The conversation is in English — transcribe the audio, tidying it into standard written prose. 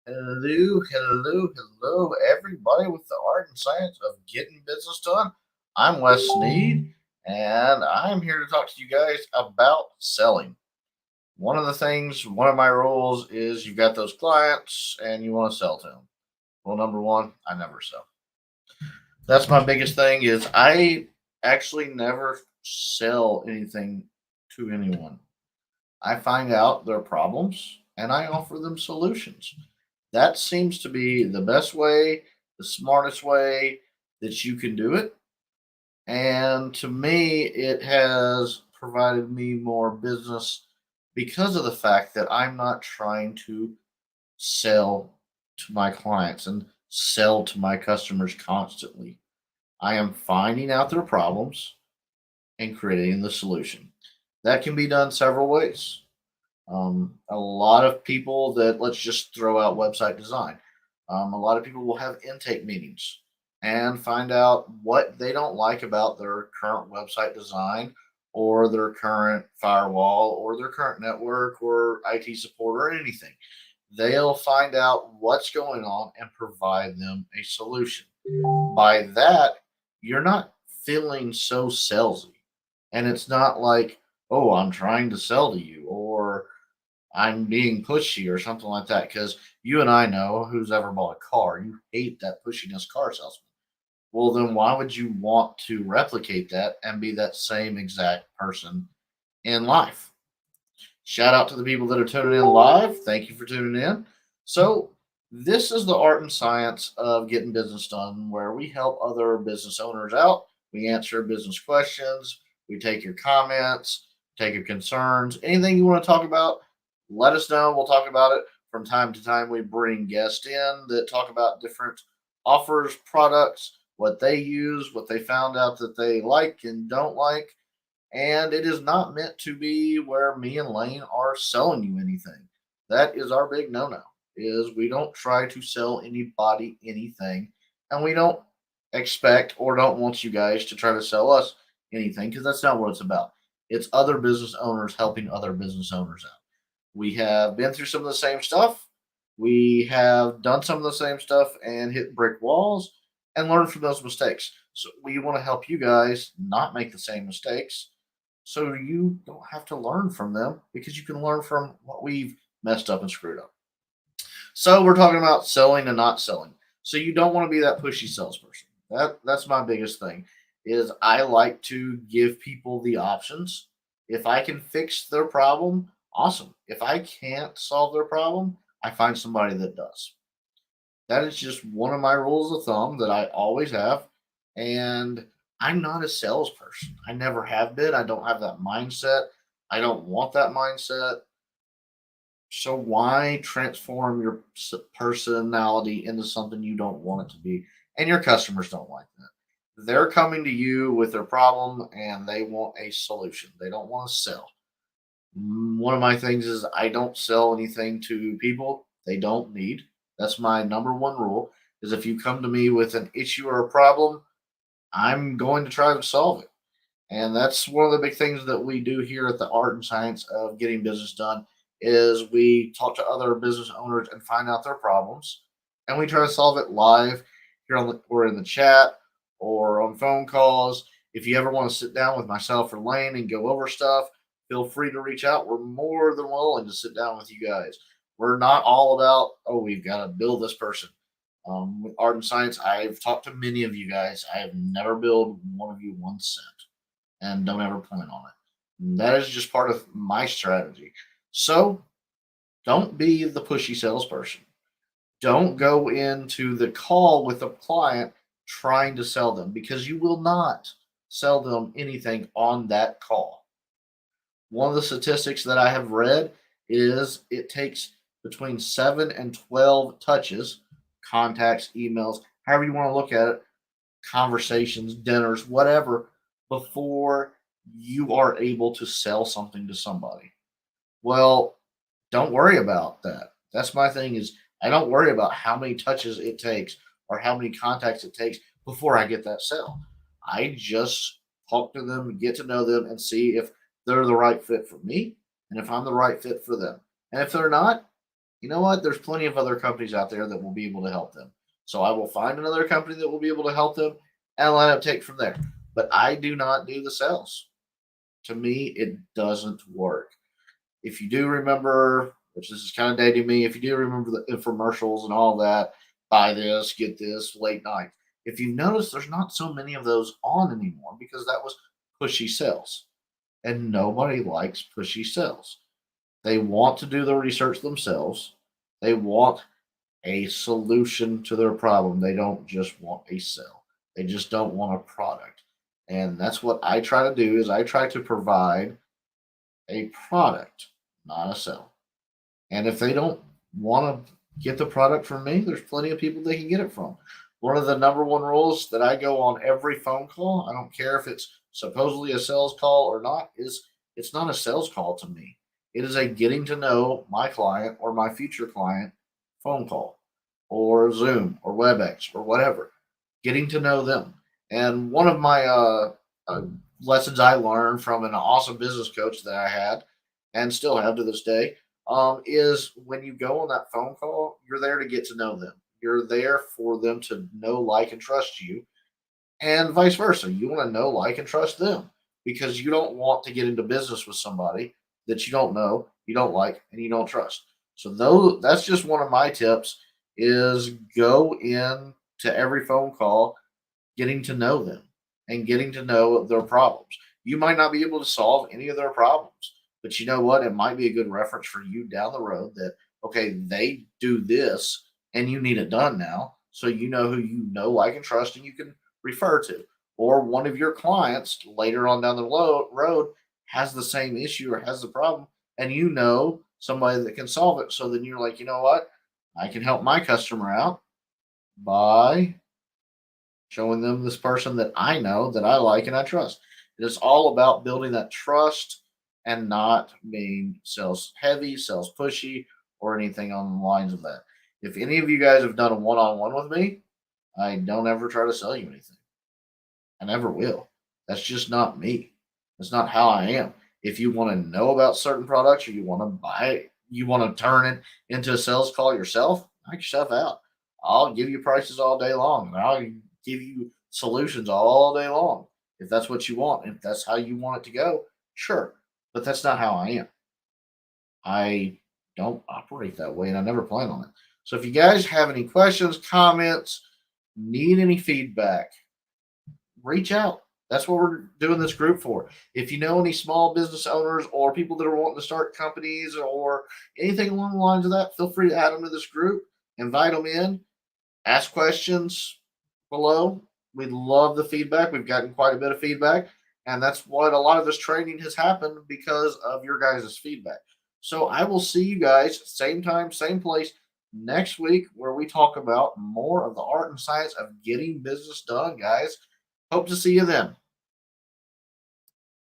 Hello, everybody with the art and science of getting business done. I'm Wes Sneed, and I'm here to talk to you guys about selling. One of my rules is you've got those clients and you want to sell to them. Rule number one, I never sell. That's my biggest thing is I actually never sell anything to anyone. I find out their problems and I offer them solutions. That seems to be the best way, the smartest way that you can do it. And to me, it has provided me more business because of the fact that I'm not trying to sell to my clients and sell to my customers constantly. I am finding out their problems and creating the solution. That can be done several ways. A lot of people that let's just throw out website design. A lot of people will have intake meetings and find out what they don't like about their current website design or their current firewall or their current network or IT support or anything. They'll find out what's going on and provide them a solution. By that, you're not feeling so salesy. And it's not like, oh, I'm trying to sell to you or I'm being pushy or something like that. Because you and I know who's ever bought a car, you hate that pushiness car salesman. Well, then why would you want to replicate that and be that same exact person in life? Shout out to the people that are tuning in live. Thank you for tuning in. So, this is the art and science of getting business done, where we help other business owners out. We answer business questions. We take your comments, take your concerns, anything you want to talk about. Let us know. We'll talk about it from time to time. We bring guests in that talk about different offers, products, what they use, what they found out that they like and don't like, and it is not meant to be where me and Lane are selling you anything. That is our big no-no. Is we don't try to sell anybody anything, and we don't expect or don't want you guys to try to sell us anything because that's not what it's about. It's other business owners helping other business owners out. We have been through some of the same stuff. We have done some of the same stuff and hit brick walls and learned from those mistakes. So we want to help you guys not make the same mistakes so you don't have to learn from them because you can learn from what we've messed up and screwed up. So we're talking about selling and not selling. So you don't want to be that pushy salesperson. That's my biggest thing is I like to give people the options. If I can fix their problem, awesome. If I can't solve their problem, I find somebody that does. That is just one of my rules of thumb that I always have. And I'm not a salesperson. I never have been. I don't have that mindset. I don't want that mindset. So why transform your personality into something you don't want it to be? And your customers don't like that. They're coming to you with their problem and they want a solution. They don't want to sell. One of my things is I don't sell anything to people they don't need. That's my number one rule. Is if you come to me with an issue or a problem, I'm going to try to solve it. And that's one of the big things that we do here at the art and science of getting business done is we talk to other business owners and find out their problems and we try to solve it live here on the or in the chat or on phone calls. If you ever want to sit down with myself or Lane and go over stuff, feel free to reach out. We're more than willing to sit down with you guys. We're not all about, oh, we've got to build this person. With art and science, I've talked to many of you guys. I have never billed one of you 1 cent and don't ever plan on it. That is just part of my strategy. So don't be the pushy salesperson. Don't go into the call with a client trying to sell them because you will not sell them anything on that call. One of the statistics that I have read is it takes between 7 and 12 touches, contacts, emails, however you want to look at it, conversations, dinners, whatever, before you are able to sell something to somebody. Well, don't worry about that. That's my thing is I don't worry about how many touches it takes or how many contacts it takes before I get that sale. I just talk to them, get to know them, and see if they're the right fit for me and if I'm the right fit for them. And if they're not, you know what? There's plenty of other companies out there that will be able to help them. So I will find another company that will be able to help them and let them take from there. But I do not do the sales. To me, it doesn't work. If you do remember, which this is kind of dating me, if you do remember the infomercials and all that, buy this, get this, late night. If you've noticed, there's not so many of those on anymore because that was pushy sales. And nobody likes pushy sales. They want to do the research themselves. They want a solution to their problem. They don't just want a sell. They just don't want a product. And that's what I try to do is I try to provide a product, not a sell. And if they don't want to get the product from me, there's plenty of people they can get it from. One of the number one rules that I go on every phone call, I don't care if it's supposedly a sales call or not, is it's not a sales call to me. It is a getting to know my client or my future client phone call or Zoom or WebEx or whatever. Getting to know them. And one of my lessons I learned from an awesome business coach that I had and still have to this day is when you go on that phone call, you're there to get to know them. You're there for them to know, like, and trust you, and vice versa. You want to know, like, and trust them because you don't want to get into business with somebody that you don't know, you don't like, and you don't trust. So, though, that's just one of my tips: is go in to every phone call getting to know them and getting to know their problems. You might not be able to solve any of their problems, but you know what? It might be a good reference for you down the road that, okay, they do this and you need it done now. So you know who you know, like, and trust, and you can refer to. Or one of your clients later on down the road has the same issue or has the problem, and you know somebody that can solve it. So then you're like, you know what? I can help my customer out by showing them this person that I know that I like and I trust. It is all about building that trust and not being sales heavy, sales pushy, or anything on the lines of that. If any of you guys have done a one on one with me, I don't ever try to sell you anything. I never will. That's just not me. That's not how I am. If you want to know about certain products or you want to buy it, you want to turn it into a sales call yourself, knock yourself out. I'll give you prices all day long. And I'll give you solutions all day long. If that's what you want, if that's how you want it to go, sure. But that's not how I am. I don't operate that way and I never plan on it. So if you guys have any questions, comments, need any feedback, reach out. That's what we're doing this group for. If you know any small business owners or people that are wanting to start companies or anything along the lines of that, feel free to add them to this group, invite them in, ask questions below. We love the feedback. We've gotten quite a bit of feedback, and that's what a lot of this training has happened because of your guys' feedback. So I will see you guys same time, same place next week where we talk about more of the art and science of getting business done, guys. Hope to see you then.